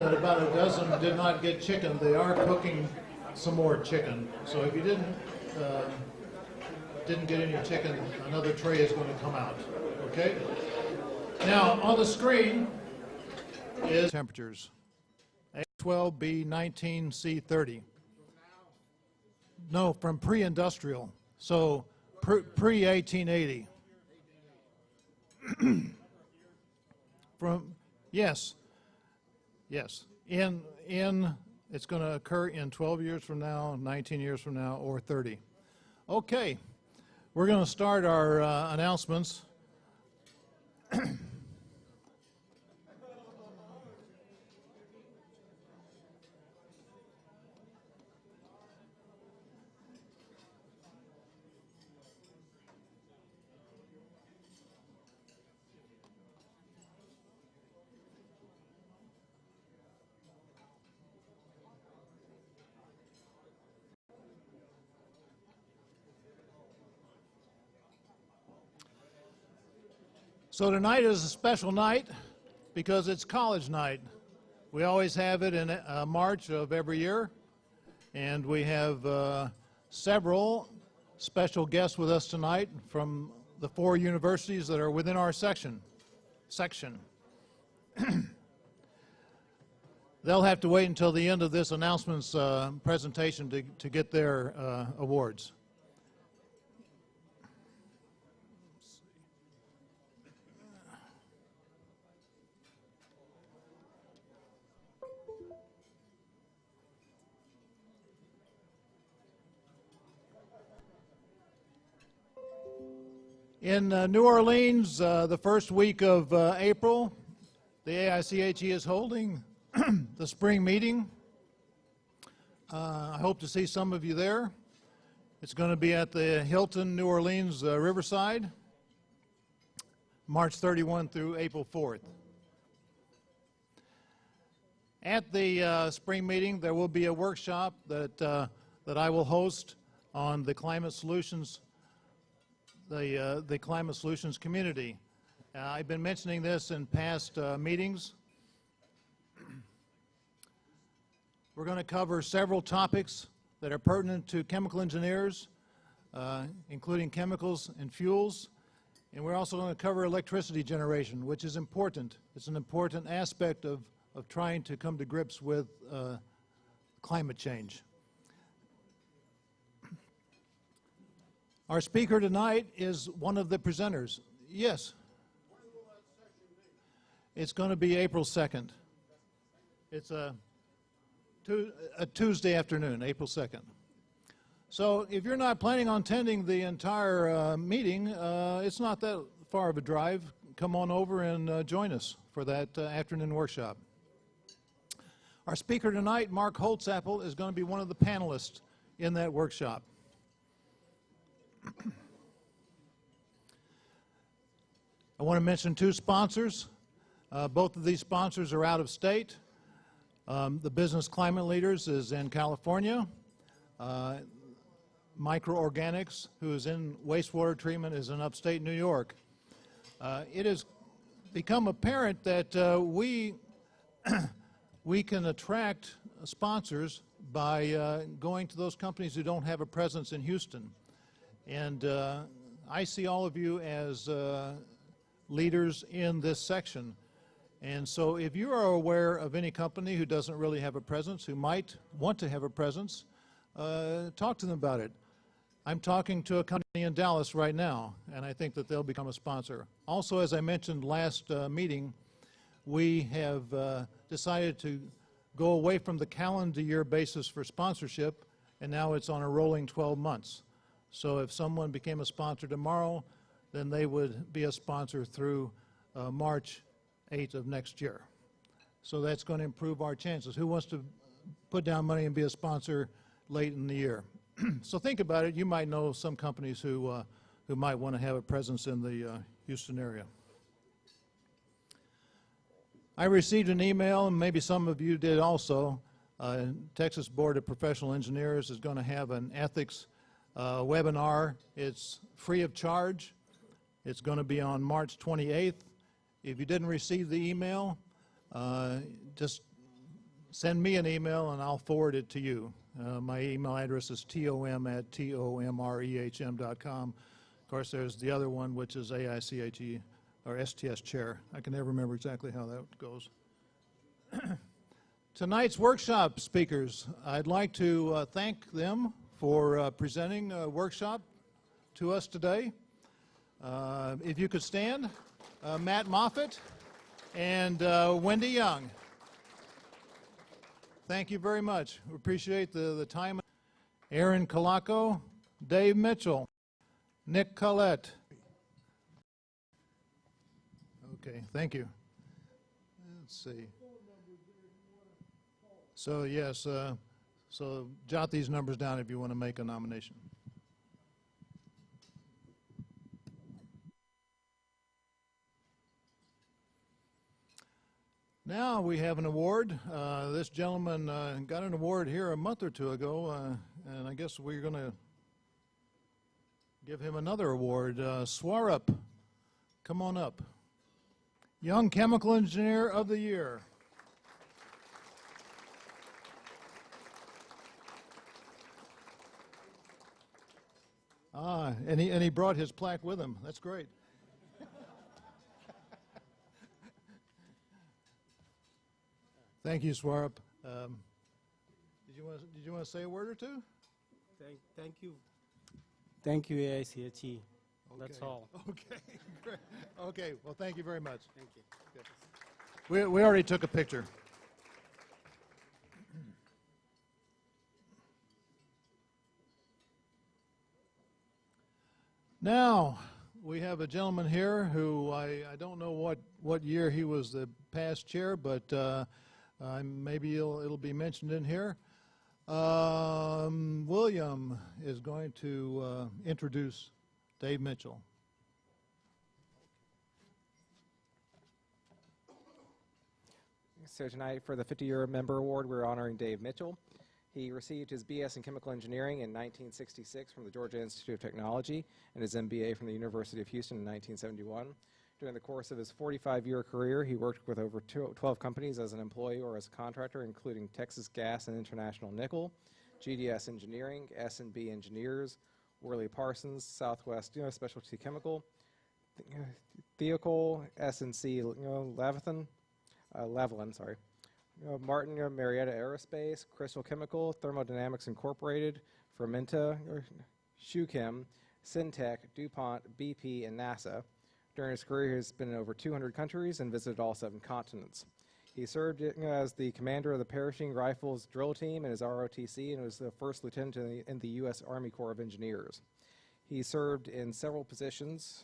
that about a dozen did not get chicken. They are cooking some more chicken. So if you didn't get any chicken, another tray is going to come out. Okay? Now on the screen is temperatures. A12, B19, C30. No, from pre-industrial. So pre-1880. From yes. Yes, it's going to occur in 12 years from now, 19 years from now, or 30. Okay, we're going to start our announcements. So tonight is a special night because it's college night. We always have it in March of every year, and we have several special guests with us tonight from the 4 universities that are within our section. They'll have to wait until the end of this announcements presentation to get their awards. In New Orleans, the first week of April, the AICHE is holding the spring meeting. I hope to see some of you there. It's going to be at the Hilton New Orleans Riverside, March 31 through April 4th. At the spring meeting, there will be a workshop that I will host on the climate solutions. The climate solutions community. I've been mentioning this in past meetings. We're going to cover several topics that are pertinent to chemical engineers, including chemicals and fuels, and we're also going to cover electricity generation, which is important. It's an important aspect of trying to come to grips with climate change. Our speaker tonight is one of the presenters. Yes. When will that session be? It's going to be April 2nd. It's a Tuesday afternoon, April 2nd. So if you're not planning on attending the entire meeting, it's not that far of a drive. Come on over and join us for that afternoon workshop. Our speaker tonight, Mark Holtzapfel, is going to be one of the panelists in that workshop. I want to mention 2 sponsors. Both of these sponsors are out of state. The Business Climate Leaders is in California. Microorganics, who is in wastewater treatment, is in upstate New York. It has become apparent that we can attract sponsors by going to those companies who don't have a presence in Houston. And I see all of you as leaders in this section. And so if you are aware of any company who doesn't really have a presence, who might want to have a presence, talk to them about it. I'm talking to a company in Dallas right now, and I think that they'll become a sponsor. Also, as I mentioned last meeting, we have decided to go away from the calendar year basis for sponsorship, and now it's on a rolling 12 months. So if someone became a sponsor tomorrow, then they would be a sponsor through March 8th of next year. So that's going to improve our chances. Who wants to put down money and be a sponsor late in the year? So think about it. You might know some companies who might want to have a presence in the Houston area. I received an email, and maybe some of you did also. Texas Board of Professional Engineers is going to have an ethics webinar. It's free of charge. It's going to be on March 28th. If you didn't receive the email, just send me an email and I'll forward it to you. My email address is tom@tomrehm.com. Of course, there's the other one, which is AICHE, or STS chair. I can never remember exactly how that goes. Tonight's workshop speakers, I'd like to thank them for presenting a workshop to us today. If you could stand, Matt Moffett and Wendy Young. Thank you very much. We appreciate the time. Aaron Calaco, Dave Mitchell, Nick Collette. Okay, thank you. Let's see. So yes, so jot these numbers down if you want to make a nomination. Now we have an award. This gentleman got an award here a month or two ago, and I guess we're going to give him another award. Swarup, come on up. Young Chemical Engineer of the Year. And he brought his plaque with him. That's great. Thank you, Swarup. Did you want to say a word or two? Thank you. Thank you, AICHE. That's all. Okay, great. Okay, well, thank you very much. Thank you. Okay. We already took a picture. Now, we have a gentleman here who I don't know what year he was the past chair, but maybe it'll be mentioned in here. William is going to introduce Dave Mitchell. So tonight, for the 50-year member award, we're honoring Dave Mitchell. He received his BS in Chemical Engineering in 1966 from the Georgia Institute of Technology and his MBA from the University of Houston in 1971. During the course of his 45-year career, he worked with over 12 companies as an employee or as a contractor, including Texas Gas and International Nickel, GDS Engineering, S&B Engineers, Worley Parsons, Southwest Specialty Chemical, Theocal, S&C Lavalin, Martin Marietta Aerospace, Crystal Chemical, Thermodynamics Incorporated, Fermenta, Shuchem, Syntec, DuPont, BP, and NASA. During his career, he has been in over 200 countries and visited all 7 continents. He served as the commander of the Parachuting Rifles Drill Team in his ROTC and was the first lieutenant in the U.S. Army Corps of Engineers. He served in several positions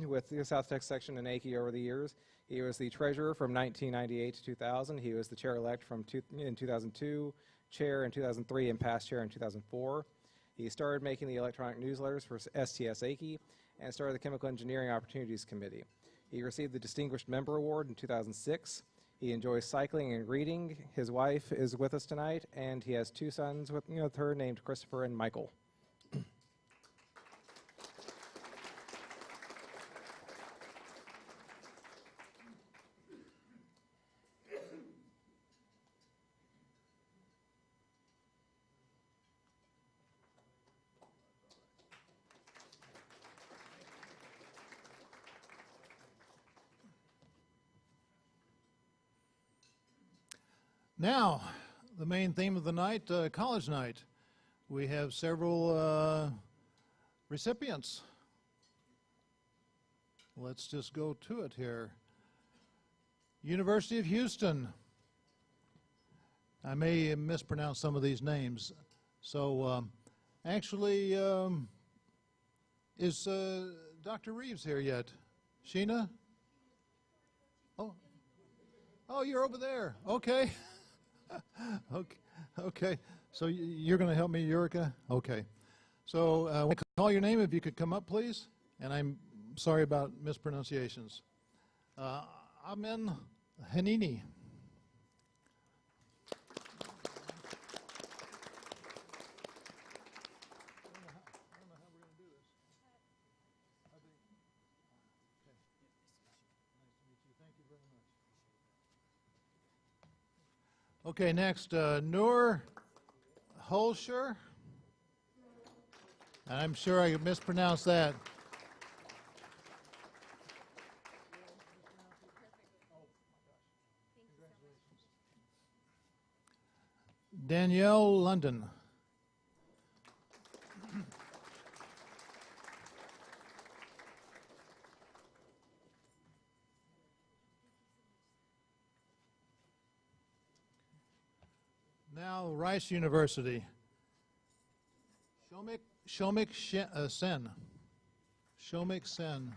with the South Texas section and AIChE over the years. He was the treasurer from 1998 to 2000. He was the chair-elect in 2002, chair in 2003, and past chair in 2004. He started making the electronic newsletters for STS-AIChE and started the Chemical Engineering Opportunities Committee. He received the Distinguished Member Award in 2006. He enjoys cycling and reading. His wife is with us tonight, and he has 2 sons with her named Christopher and Michael. Now, the main theme of the night, college night. We have several recipients. Let's just go to it here. University of Houston. I may mispronounce some of these names. So actually, is Dr. Reeves here yet? Sheena? Oh, you're over there. Okay. Okay. So you're going to help me, Eureka? Okay. So I want to call your name if you could come up, please. And I'm sorry about mispronunciations. Amen Hanini. Okay, next, Noor Holscher. I'm sure I mispronounced that. Danielle London. Now, Rice University. Shomik Sen. Shomik Sen.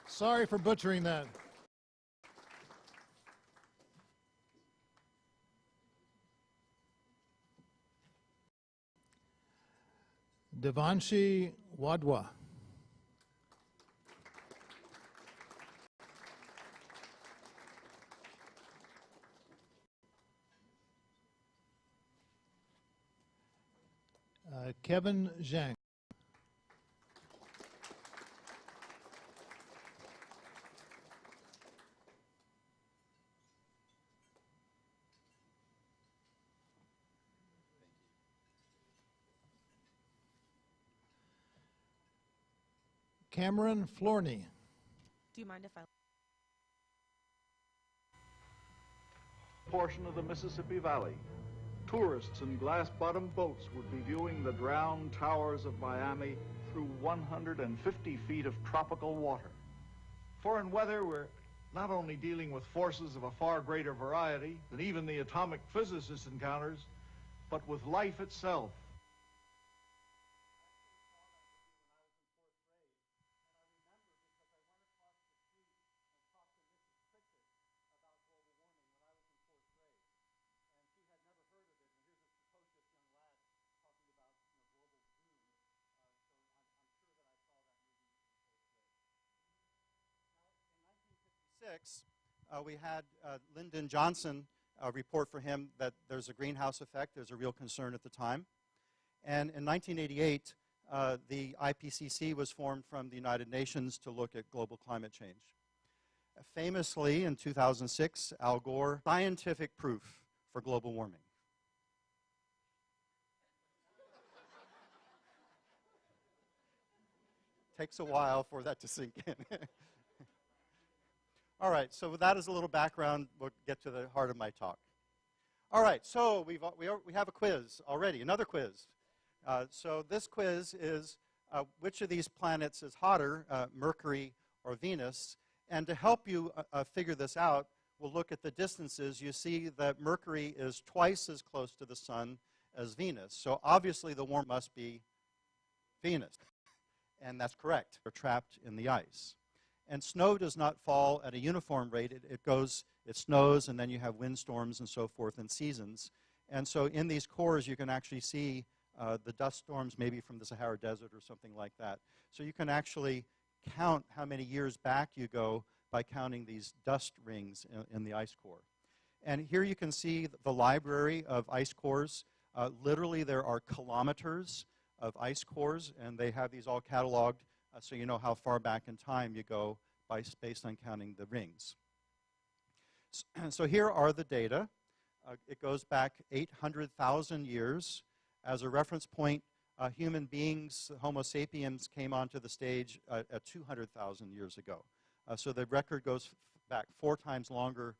Sorry for butchering that. Devanshi Wadwa. Kevin Zhang. Cameron Florney. Do you mind if I... Portion of the Mississippi Valley. Tourists in glass-bottomed boats would be viewing the drowned towers of Miami through 150 feet of tropical water. Foreign weather, we're not only dealing with forces of a far greater variety than even the atomic physicist encounters, but with life itself. We had Lyndon Johnson report for him that there's a greenhouse effect. There's a real concern at the time. And in 1988, the IPCC was formed from the United Nations to look at global climate change. Famously, in 2006, Al Gore, scientific proof for global warming. Takes a while for that to sink in. All right, so with that as a little background, we'll get to the heart of my talk. All right, so we have a quiz already, another quiz. So this quiz is which of these planets is hotter, Mercury or Venus? And to help you figure this out, we'll look at the distances. You see that Mercury is twice as close to the sun as Venus. So obviously the warm must be Venus. And that's correct. We're trapped in the ice. And snow does not fall at a uniform rate. It snows, and then you have windstorms and so forth in seasons. And so in these cores, you can actually see the dust storms maybe from the Sahara Desert or something like that. So you can actually count how many years back you go by counting these dust rings in the ice core. And here you can see the library of ice cores. Literally, there are kilometers of ice cores, and they have these all cataloged so you know how far back in time you go based on counting the rings. So here are the data. It goes back 800,000 years. As a reference point, human beings, Homo sapiens, came onto the stage at 200,000 years ago. So the record goes back 4 times longer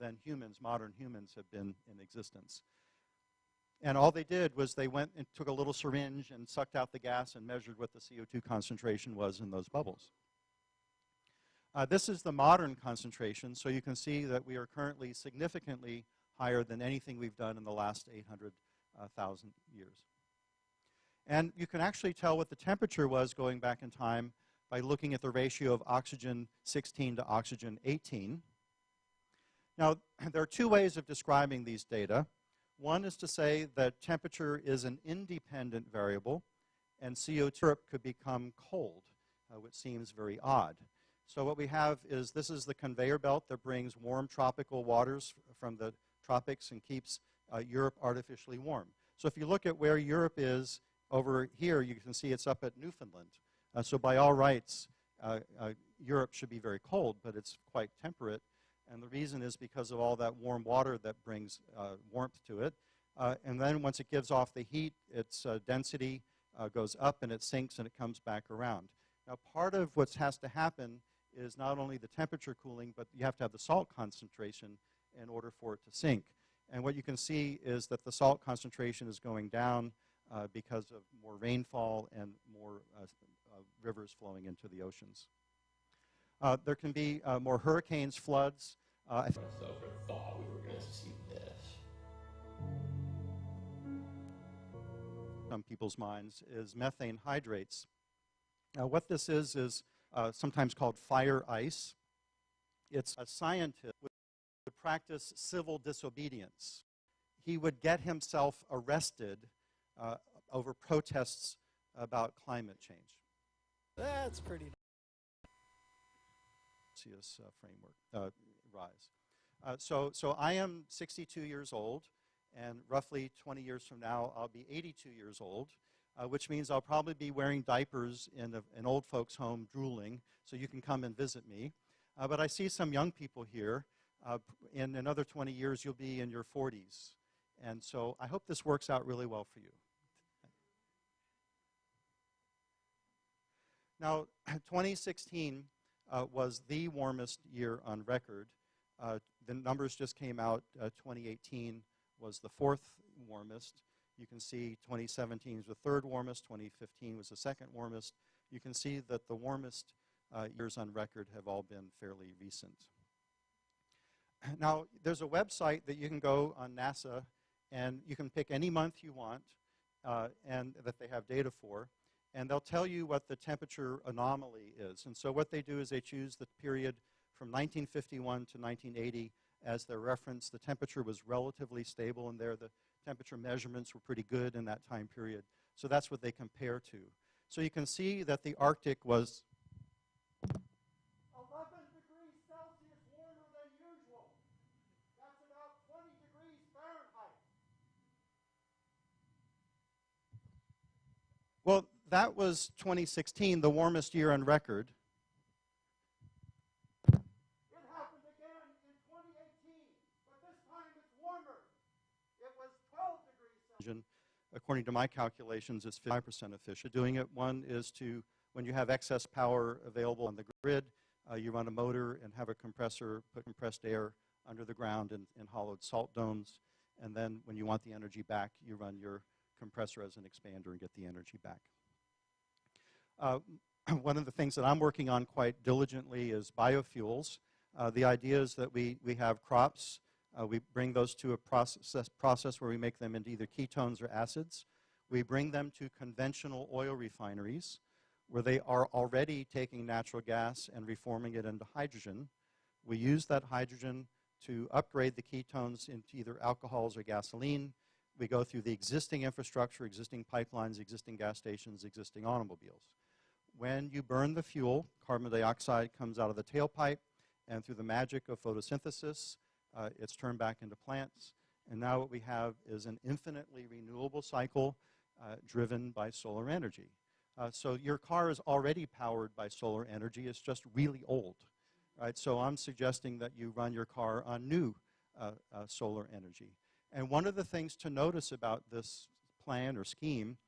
than modern humans have been in existence. And all they did was they went and took a little syringe and sucked out the gas and measured what the CO2 concentration was in those bubbles. This is the modern concentration, so you can see that we are currently significantly higher than anything we've done in the last 800,000 years. And you can actually tell what the temperature was going back in time by looking at the ratio of oxygen 16 to oxygen 18. Now, there are 2 ways of describing these data. One is to say that temperature is an independent variable, and CO2 could become cold, which seems very odd. So what we have is this is the conveyor belt that brings warm tropical waters from the tropics and keeps Europe artificially warm. So if you look at where Europe is over here, you can see it's up at Newfoundland. So by all rights, Europe should be very cold, but it's quite temperate. And the reason is because of all that warm water that brings warmth to it. And then once it gives off the heat, its density goes up and it sinks and it comes back around. Now, part of what has to happen is not only the temperature cooling, but you have to have the salt concentration in order for it to sink. And what you can see is that the salt concentration is going down because of more rainfall and more rivers flowing into the oceans. There can be more hurricanes, floods. Myself or thought we were going to see this. Some people's minds is methane hydrates. What this is sometimes called fire ice. It's a scientist who would practice civil disobedience. He would get himself arrested over protests about climate change. That's pretty nice. Framework rise. So I am 62 years old, and roughly 20 years from now, I'll be 82 years old, which means I'll probably be wearing diapers in an old folks' home, drooling, so you can come and visit me. But I see some young people here. In another 20 years, you'll be in your 40s. And so I hope this works out really well for you. Now, 2016 was the warmest year on record. The numbers just came out. 2018 was the fourth warmest. You can see 2017 was the third warmest. 2015 was the second warmest. You can see that the warmest years on record have all been fairly recent. Now, there's a website that you can go on NASA, and you can pick any month you want, and that they have data for. And they'll tell you what the temperature anomaly is. And so what they do is they choose the period from 1951 to 1980 as their reference. The temperature was relatively stable, and there the temperature measurements were pretty good in that time period. So that's what they compare to. So you can see that the Arctic was 11 degrees Celsius warmer than usual. That's about 20 degrees Fahrenheit. Well, that was 2016, the warmest year on record. It happened again in 2018, but this time it's warmer. It was 12 degrees Celsius. According to my calculations, it's 5% efficient. Doing it, one is to, when you have excess power available on the grid, you run a motor and have a compressor, put compressed air under the ground in hollowed salt domes, and then when you want the energy back, you run your compressor as an expander and get the energy back. One of the things that I'm working on quite diligently is biofuels. The idea is that we have crops. We bring those to a process where we make them into either ketones or acids. We bring them to conventional oil refineries where they are already taking natural gas and reforming it into hydrogen. We use that hydrogen to upgrade the ketones into either alcohols or gasoline. We go through the existing infrastructure, existing pipelines, existing gas stations, existing automobiles. When you burn the fuel, carbon dioxide comes out of the tailpipe, and through the magic of photosynthesis, it's turned back into plants. And now what we have is an infinitely renewable cycle driven by solar energy. So your car is already powered by solar energy. It's just really old. Right? So I'm suggesting that you run your car on new solar energy. And one of the things to notice about this plan or scheme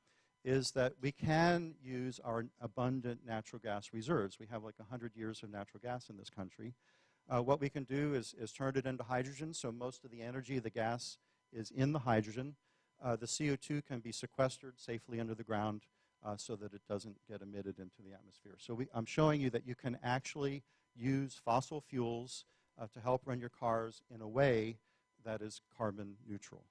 is that we can use our abundant natural gas reserves. We have like 100 years of natural gas in this country. What we can do is turn it into hydrogen, so most of the energy of the gas is in the hydrogen. The CO2 can be sequestered safely under the ground so that it doesn't get emitted into the atmosphere. So I'm showing you that you can actually use fossil fuels to help run your cars in a way that is carbon neutral.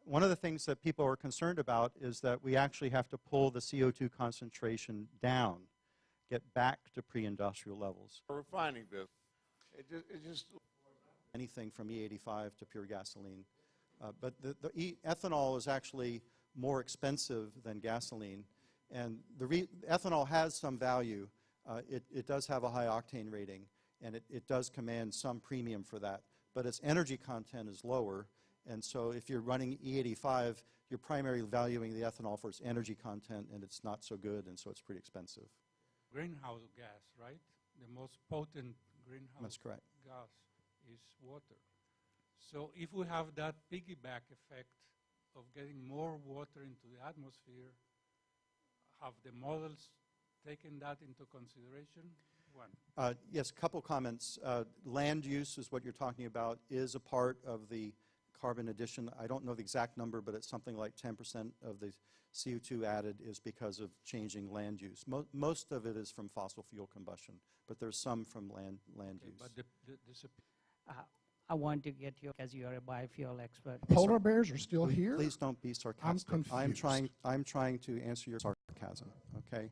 One of the things that people are concerned about is that we actually have to pull the CO2 concentration down, get back to pre-industrial levels. Refining this, it just anything from E85 to pure gasoline. But the ethanol is actually more expensive than gasoline, and ethanol has some value. It does have a high octane rating, and it does command some premium for that, but its energy content is lower. And so if you're running E85, you're primarily valuing the ethanol for its energy content, and it's not so good, and so it's pretty expensive. Greenhouse gas, right? The most potent greenhouse That's correct. gas is water. So if we have that piggyback effect of getting more water into the atmosphere, have the models taken that into consideration? One. Yes, a couple comments. Land use is what you're talking about, is a part of the carbon addition. I don't know the exact number, but it's something like 10% of the CO2 added is because of changing land use. Most of it is from fossil fuel combustion, but there's some from land use. But I want to get you, as you are a biofuel expert. Polar bears are still Please- here? Please don't be sarcastic. confused. I'm trying to answer your sarcasm, okay?